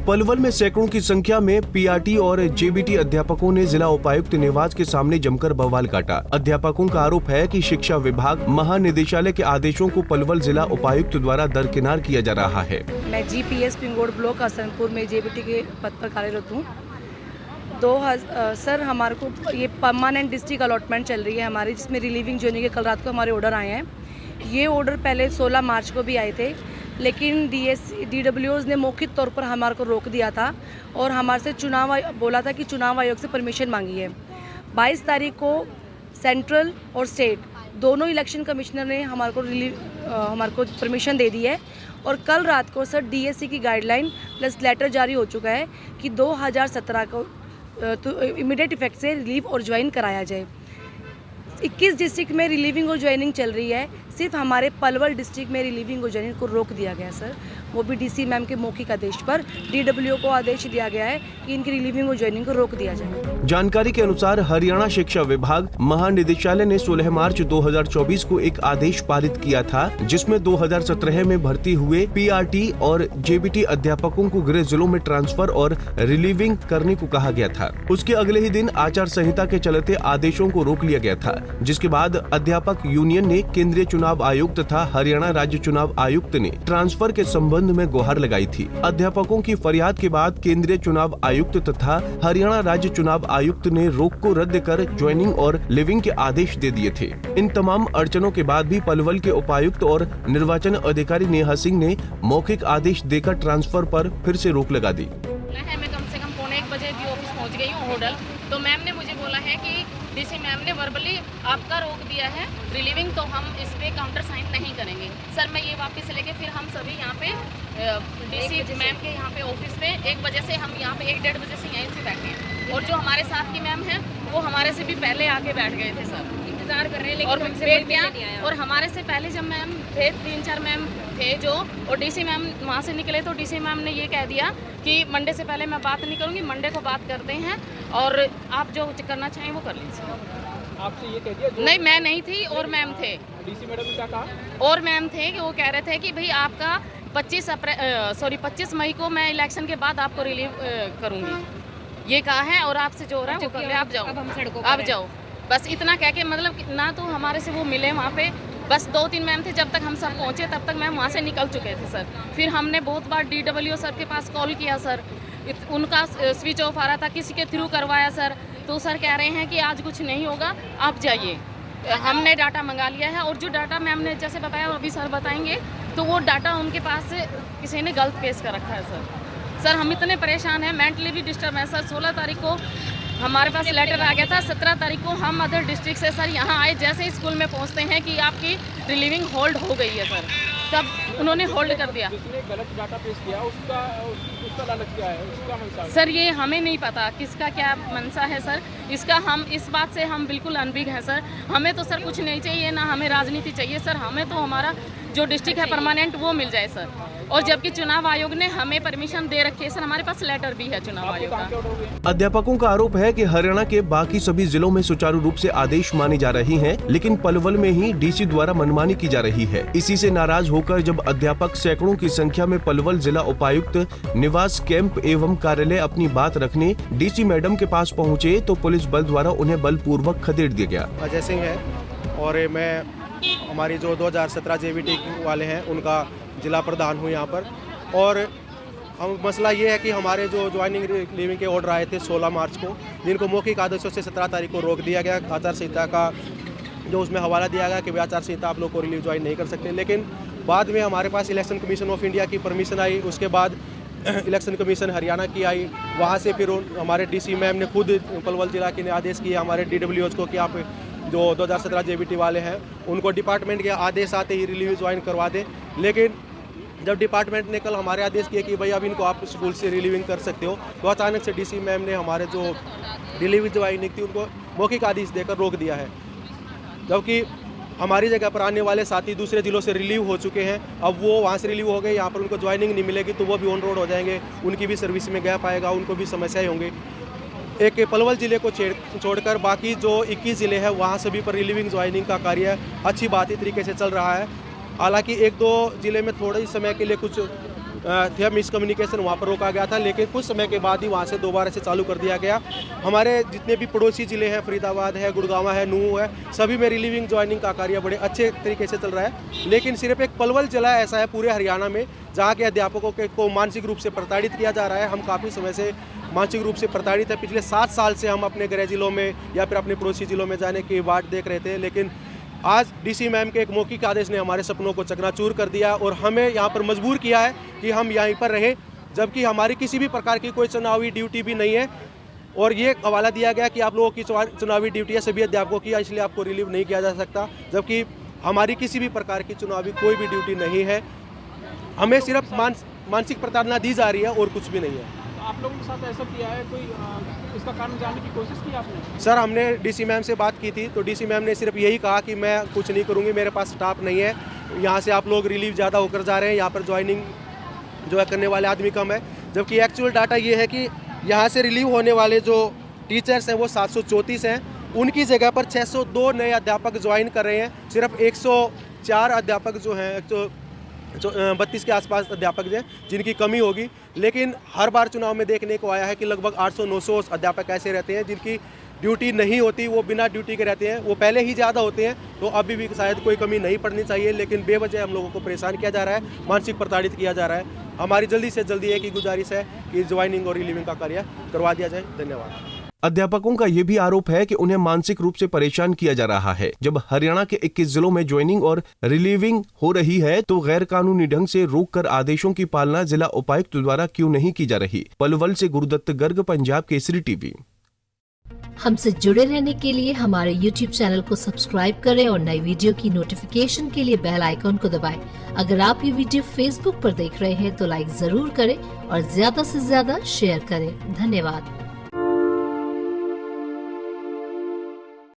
पलवल में सैकड़ों की संख्या में पीआरटी और जेबीटी अध्यापकों ने जिला उपायुक्त निवास के सामने जमकर बवाल काटा। अध्यापकों का आरोप है कि शिक्षा विभाग महानिदेशालय के आदेशों को पलवल जिला उपायुक्त द्वारा दरकिनार किया जा रहा है। मैं जीपीएस पिंगोड ब्लॉक हसनपुर में जेबीटी के पद पर कार्यरत हूँ। सर हमारे को ये परमानेंट डिस्ट्रिक्ट अलॉटमेंट चल रही है हमारी, जिसमें रिलीविंग जोनिंग के कल रात को हमारे ऑर्डर आए हैं। ये ऑर्डर पहले 16 मार्च को भी आए थे, लेकिन DWOs ने मौखिक तौर पर हमारे को रोक दिया था और हमारे से बोला था कि चुनाव आयोग से परमिशन मांगी है। 22 तारीख को सेंट्रल और स्टेट दोनों इलेक्शन कमिश्नर ने हमारे को परमिशन दे दी है और कल रात को सर DSC की गाइडलाइन प्लस लेटर जारी हो चुका है कि 2017 को तो इमीडिएट इफेक्ट से रिलीव और ज्वाइन कराया जाए। 21 डिस्ट्रिक्ट में रिलीविंग और ज्वाइनिंग चल रही है, सिर्फ हमारे पलवल डिस्ट्रिक्ट में रिलीविंग और ज्वाइनिंग को रोक दिया गया सर, वो भी DC मैम के मौखिक आदेश पर। DWO को आदेश दिया गया है कि इनकी रिलीविंग और ज्वाइनिंग को रोक दिया जाए। जानकारी के अनुसार हरियाणा शिक्षा विभाग महानिदेशालय ने 16 मार्च 2024 को एक आदेश पारित किया था, जिसमें 2017 में भर्ती हुए पीआरटी और जेबीटी अध्यापकों को गृह जिलों में ट्रांसफर और रिलीविंग करने को कहा गया था। उसके अगले ही दिन आचार संहिता के चलते आदेशों को रोक लिया गया था, जिसके बाद अध्यापक यूनियन ने केंद्रीय चुनाव आयोग तथा हरियाणा राज्य चुनाव आयुक्त ने ट्रांसफर के संबंध में गुहार लगाई थी। अध्यापकों की फरियाद के बाद केंद्रीय चुनाव आयुक्त तथा हरियाणा राज्य चुनाव आयुक्त ने रोक को रद्द कर ज्वाइनिंग और लिविंग के आदेश दे दिए थे। इन तमाम अड़चनों के बाद भी पलवल के उपायुक्त और निर्वाचन अधिकारी नेहा सिंह ने मौखिक आदेश देकर ट्रांसफर पर फिर से रोक लगा दी। मैं कम से कम 1:45 बजे भी ऑफिस पहुंच गई हूँ होटल, तो मैम ने मुझे बोला है कि DC मैम ने वर्बली आपका रोक दिया है रिलीविंग, तो हम इस पे काउंटर साइन नहीं करेंगे। सर मैं ये वापस लेके फिर हम सभी यहाँ पे DC मैम के यहाँ पे ऑफिस पे 1 बजे से हम यहाँ पे 1-1:30 बजे से यहीं से बैठे हैं, और जो हमारे साथ की मैम है वो हमारे से भी पहले आके बैठ गए थे सर, इंतजार कर रहे हैं, लेकिन और वेट किया। और हमारे से पहले जब मैम थे 3-4 मैम थे जो, और DC मैम वहाँ से निकले तो DC मैम ने ये कह दिया कि मंडे से पहले मैं बात नहीं करूँगी, मंडे को बात करते हैं और आप जो करना चाहें वो कर लीजिए। आपसे ये कह दिया? नहीं मैं नहीं थी और मैम थे। DC मैडम ने क्या कहा? और मैम थे कि वो कह रहे थे कि भाई आपका 25 मई को मैं इलेक्शन के बाद आपको रिलीव करूँगी, ये कहा है, और आपसे जो हो रहा है वो कर ले, आप जाओ, अब हम सड़कों आप जाओ, बस इतना कह के, मतलब ना तो हमारे से वो मिले वहाँ पे, बस 2-3 मैम थे, जब तक हम सब पहुँचे तब तक मैम वहाँ से निकल चुके थे सर। फिर हमने बहुत बार DWO सर के पास कॉल किया सर, उनका स्विच ऑफ आ रहा था, किसी के थ्रू करवाया सर, तो सर कह रहे हैं कि आज कुछ नहीं होगा, आप जाइए। हमने डाटा मंगा लिया है, और जो डाटा मैम ने जैसे बताया अभी सर बताएंगे, तो वो डाटा उनके पास से किसी ने गलत पेश कर रखा है सर। हम इतने परेशान हैं, मेंटली भी डिस्टर्ब है सर। 16 तारीख को हमारे पास लेटर आ गया था, 17 तारीख को हम अदर डिस्ट्रिक्ट से सर यहाँ आए, जैसे ही स्कूल में पहुँचते हैं कि आपकी रिलीविंग होल्ड हो गई है सर, तब उन्होंने होल्ड कर दिया। जिसने गलत डाटा पेश किया उसका लालच क्या है, उसका मंशा है? सर ये हमें नहीं पता किसका क्या मंशा है सर, इस बात से हम बिल्कुल अनभिज्ञ हैं सर। हमें तो सर कुछ नहीं चाहिए, ना हमें राजनीति चाहिए सर, हमें तो हमारा जो डिस्ट्रिक्ट है परमानेंट वो मिल जाए सर। और जबकि चुनाव आयोग ने हमें परमिशन दे रखी है सर, हमारे पास लेटर भी है चुनाव आयोग का। अध्यापकों का आरोप है कि हरियाणा के बाकी सभी जिलों में सुचारू रूप से आदेश माने जा रहे हैं, लेकिन पलवल में ही DC द्वारा मनमानी की जा रही है। इसी से नाराज होकर जब अध्यापक सैकड़ों की संख्या में पलवल जिला उपायुक्त निवास कैंप एवं कार्यालय अपनी बात रखने DC मैडम के पास पहुँचे, तो पुलिस बल द्वारा उन्हें बलपूर्वक खदेड़ दिया गया। अजय सिंह है, और मैं हमारी जो 2017 जेबीटी वाले हैं उनका जिला प्रधान हूँ यहाँ पर। और हम मसला ये है कि हमारे जो ज्वाइनिंग लिविंग के ऑर्डर आए थे 16 मार्च को, जिनको मौखिक आदेशों से 17 तारीख को रोक दिया गया, आचार संहिता का जो उसमें हवाला दिया गया कि आचार संहिता आप लोग को रिलीव ज्वाइन नहीं कर सकते। लेकिन बाद में हमारे पास इलेक्शन कमीशन ऑफ इंडिया की परमिशन आई, उसके बाद इलेक्शन कमीशन हरियाणा की आई, वहाँ से फिर हमारे DC मैम ने खुद पलवल जिला के ने आदेश किया हमारे DWOs को कि आप जो 2017 जेबीटी वाले हैं उनको डिपार्टमेंट के आदेश आते ही रिलीव ज्वाइन करवा दें। लेकिन जब डिपार्टमेंट ने कल हमारे आदेश किए कि भाई अब इनको आप स्कूल से रिलीविंग कर सकते हो, तो अचानक से DC मैम ने हमारे जो रिलीविंग ज्वाइनिंग थी उनको मौखिक आदेश देकर रोक दिया है, जबकि हमारी जगह पर आने वाले साथी दूसरे जिलों से रिलीव हो चुके हैं। अब वो वहाँ से रिलीव हो गए, यहाँ पर उनको ज्वाइनिंग नहीं मिलेगी तो वो भी ऑन रोड हो जाएंगे, उनकी भी सर्विस में गैप आएगा, उनको भी समस्याएं होंगी। एक पलवल जिले को छोड़कर बाकी जो 21 ज़िले हैं वहाँ सभी पर रिलीविंग ज्वाइनिंग का कार्य अच्छी बात तरीके से चल रहा है। हालांकि एक दो ज़िले में थोड़े ही समय के लिए कुछ थे मिसकम्युनिकेशन, वहाँ पर रोका गया था, लेकिन कुछ समय के बाद ही वहाँ से दोबारा से चालू कर दिया गया। हमारे जितने भी पड़ोसी ज़िले हैं, फरीदाबाद है, गुड़गांव है, नूंह है, सभी में रिलीविंग ज्वाइनिंग का कार्य बड़े अच्छे तरीके से चल रहा है। लेकिन सिर्फ एक पलवल जिला ऐसा है पूरे हरियाणा में जहाँ के अध्यापकों को मानसिक रूप से प्रताड़ित किया जा रहा है। हम काफ़ी समय से मानसिक रूप से प्रताड़ित है। पिछले 7 साल से हम अपने गृह जिलों में या फिर अपने पड़ोसी जिलों में जाने की बाट देख रहे थे, लेकिन आज डीसी मैम के एक मौखिक आदेश ने हमारे सपनों को चकनाचूर कर दिया और हमें यहाँ पर मजबूर किया है कि हम यहीं पर रहें, जबकि हमारी किसी भी प्रकार की कोई चुनावी ड्यूटी भी नहीं है। और ये हवाला दिया गया कि आप लोगों की चुनावी ड्यूटी है सभी अध्यापकों की, इसलिए आपको रिलीव नहीं किया जा सकता, जबकि हमारी किसी भी प्रकार की चुनावी कोई भी ड्यूटी नहीं है। हमें सिर्फ मानसिक प्रताड़ना दी जा रही है और कुछ भी नहीं है। आप लोगों के साथ ऐसा किया है, कोई इसका कारण जानने की कोशिश की आपने? सर, हमने डीसी मैम से बात की थी, तो डीसी मैम ने सिर्फ यही कहा कि मैं कुछ नहीं करूँगी, मेरे पास स्टाफ नहीं है, यहाँ से आप लोग रिलीव ज़्यादा होकर जा रहे हैं, यहाँ पर ज्वाइनिंग जो है करने वाले आदमी कम है। जबकि एक्चुअल डाटा ये है कि यहाँ से रिलीव होने वाले जो टीचर्स हैं वो 734 हैं, उनकी जगह पर 602 नए अध्यापक ज्वाइन कर रहे हैं। सिर्फ 104 अध्यापक जो हैं, जो 32 के आसपास अध्यापक हैं जिनकी कमी होगी। लेकिन हर बार चुनाव में देखने को आया है कि लगभग 800-900 अध्यापक ऐसे रहते हैं जिनकी ड्यूटी नहीं होती, वो बिना ड्यूटी के रहते हैं। वो पहले ही ज़्यादा होते हैं, तो अभी भी शायद कोई कमी नहीं पड़नी चाहिए, लेकिन बेवजह हम लोगों को परेशान किया जा रहा है, मानसिक प्रताड़ित किया जा रहा है। हमारी जल्दी से जल्दी एक ही गुजारिश है कि ज्वाइनिंग और रिलीविंग का कार्य करवा दिया जाए। धन्यवाद। अध्यापकों का ये भी आरोप है कि उन्हें मानसिक रूप से परेशान किया जा रहा है। जब हरियाणा के 21 जिलों में ज्वाइनिंग और रिलीविंग हो रही है तो गैर कानूनी ढंग से रोककर आदेशों की पालना जिला उपायुक्त द्वारा क्यों नहीं की जा रही। पलवल से गुरुदत्त गर्ग, पंजाब केसरी टीवी। हमसे जुड़े रहने के लिए हमारे YouTube चैनल को सब्सक्राइब करें और नई वीडियो की नोटिफिकेशन के लिए बेल आइकॉन को दबाएं। अगर आप ये वीडियो Facebook पर देख रहे हैं तो लाइक जरूर करें और ज्यादा से ज्यादा शेयर करें। धन्यवाद।